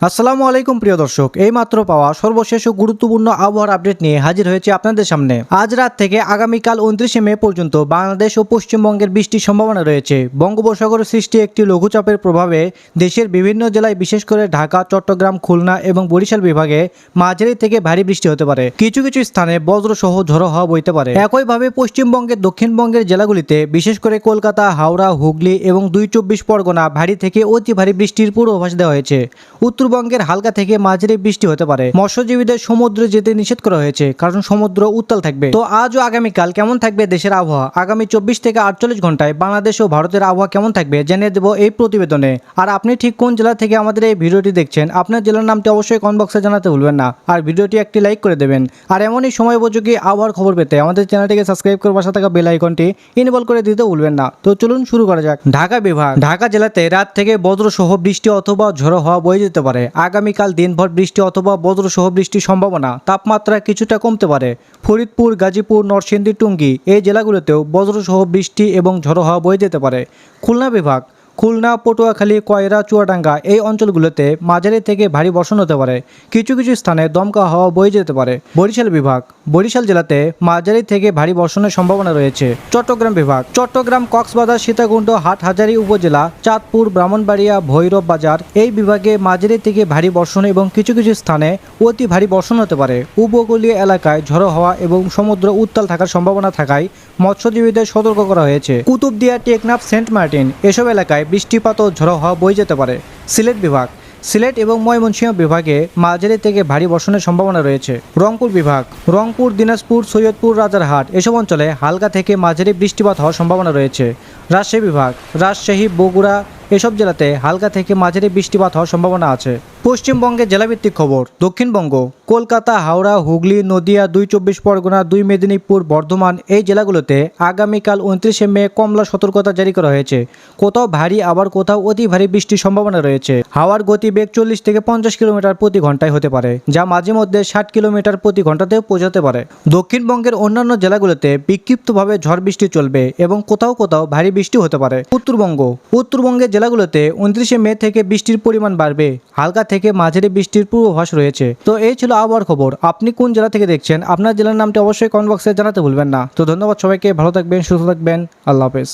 আসসালামু আলাইকুম প্রিয় দর্শক, এই মাত্র পাওয়া সর্বশেষ ও গুরুত্বপূর্ণ আবহাওয়ার আপডেট নিয়ে হাজির হয়েছে আপনাদের সামনে। আজ রাত থেকে আগামীকাল 29শে মে পর্যন্ত বাংলাদেশ ও পশ্চিমবঙ্গের বৃষ্টির সম্ভাবনা রয়েছে। বঙ্গোপসাগরে সৃষ্টি একটি লঘুচাপের প্রভাবে দেশের বিভিন্ন জেলায় বিশেষ করে ঢাকা, চট্টগ্রাম, খুলনা এবং বরিশাল বিভাগে মাঝারি থেকে ভারী বৃষ্টি হতে পারে। কিছু কিছু স্থানে বজ্রসহ ঝোড়ো হাওয়া বইতে পারে। একইভাবে পশ্চিমবঙ্গের দক্ষিণবঙ্গের জেলাগুলিতে বিশেষ করে কলকাতা, হাওড়া, হুগলি এবং 2-24 পরগনা ভারী থেকে অতি ভারী বৃষ্টির পূর্বাভাস দেওয়া হয়েছে। উত্তরবঙ্গের হালকা থেকে মাঝারি বৃষ্টি হতে পারে। মৎস্যজীবীদের সমুদ্রে যেতে নিষেধ করা হয়েছে, কারণ সমুদ্র উত্তাল থাকবে। তো আজ ও আগামীকাল কেমন থাকবে দেশের আবহাওয়া, আগামী 24 থেকে 48 ঘন্টায় বাংলাদেশ ও ভারতের আবহাওয়া কেমন থাকবে জানিয়ে দেব এই প্রতিবেদনে। আর আপনি ঠিক কোন জেলা থেকে আমাদের এই ভিডিওটি দেখছেন, আপনার জেলার নামটি অবশ্যই কমেন্ট বক্সে জানাতে ভুলবেন না। আর ভিডিওটি একটি লাইক করে দেবেন। আর এমনই সময় উপযোগী আবহাওয়ার খবর পেতে আমাদের চ্যানেলটিকে সাবস্ক্রাইব করে পাশে থাকা বেল আইকনটি ইনেবল করে দিতে ভুলবেন না। তো চলুন শুরু করা যাক। ঢাকা বিভাগ। ঢাকা জেলাতে রাত থেকে বজ্রসহ বৃষ্টি অথবা ঝোড়ো হাওয়া বয়ে যেতে পারে। আগামীকাল দিনভর বৃষ্টি অথবা বজ্রসহ বৃষ্টির সম্ভাবনা। তাপমাত্রা কিছুটা কমতে পারে। ফরিদপুর, গাজীপুর, নরসিংদী, টঙ্গী এই জেলাগুলোতেও বজ্রসহ বৃষ্টি এবং ঝোড়ো হাওয়া বয়ে যেতে পারে। খুলনা বিভাগ। খুলনা, পটুয়াখালী, কয়রা, চুয়াডাঙ্গা এই অঞ্চলগুলোতে মাঝারি থেকে ভারী বর্ষণ হতে পারে। কিছু কিছু স্থানে দমকা হাওয়া বয়ে যেতে পারে। বরিশাল বিভাগ। বরিশাল জেলাতে মাঝারি থেকে ভারী বর্ষণের সম্ভাবনা রয়েছে। চট্টগ্রাম বিভাগ। চট্টগ্রাম, কক্সবাজার, সীতাকুণ্ড, হাটহাজারী উপজেলা, চাঁদপুর, ব্রাহ্মণবাড়িয়া, ভৈরব বাজার এই বিভাগে মাঝারি থেকে ভারী বর্ষণ এবং কিছু কিছু স্থানে অতি ভারী বর্ষণ হতে পারে। উপকূলীয় এলাকায় ঝোড়ো হাওয়া এবং সমুদ্র উত্তাল থাকার সম্ভাবনা থাকায় মৎস্যজীবীদের সতর্ক করা হয়েছে। কুতুবদিয়া, টেকনাফ, সেন্ট মার্টিন এসব এলাকায় বৃষ্টিপাত ও ঝোড়ো হাওয়া বয়ে যেতে পারে। সিলেট বিভাগ। সিলেট এবং ময়মনসিংহ বিভাগে মাঝারি থেকে ভারী বর্ষণের সম্ভাবনা রয়েছে। রংপুর বিভাগ। রংপুর, দিনাজপুর, সৈয়দপুর, রাজারহাট এসব অঞ্চলে হালকা থেকে মাঝারি বৃষ্টিপাত হওয়ার সম্ভাবনা রয়েছে। রাজশাহী বিভাগ। রাজশাহী, বগুড়া এসব জেলাতে হালকা থেকে মাঝারি বৃষ্টিপাত হওয়ার সম্ভাবনা আছে। পশ্চিমবঙ্গের জেলাভিত্তিক খবর। দক্ষিণবঙ্গ। কলকাতা, হাওড়া, হুগলি, নদিয়া, 2-24 পরগনা, 2 মেদিনীপুর, বর্ধমান এই জেলাগুলোতে আগামীকাল 29শে মে কমলা সতর্কতা জারি করা হয়েছে। কোথাও ভারী আবার কোথাও অতি ভারী বৃষ্টির সম্ভাবনা রয়েছে। হাওয়ার গতিবেগ 40 থেকে 50 কিলোমিটার প্রতি ঘন্টায় হতে পারে, যা মাঝে মধ্যে 60 কিলোমিটার প্রতি ঘন্টাতেও পৌঁছাতে পারে। দক্ষিণবঙ্গের অন্যান্য জেলাগুলোতে বিক্ষিপ্তভাবে ঝড় বৃষ্টি চলবে এবং কোথাও কোথাও ভারী বৃষ্টি হতে পারে। উত্তরবঙ্গ। উত্তরবঙ্গের জেলাগুলোতে 29শে মে থেকে বৃষ্টির পরিমাণ বাড়বে। হালকা থেকে মাঝারি বৃষ্টির পূর্বাভাস রয়েছে। তো এই ছিল আবহাওয়ার খবর। আপনি কোন জেলা থেকে দেখছেন, আপনার জেলার নামটি অবশ্যই কমেন্ট বক্সে জানাতে ভুলবেন না। তো ধন্যবাদ সবাইকে, ভালো থাকবেন, সুস্থ থাকবেন, আল্লাহ হাফেজ।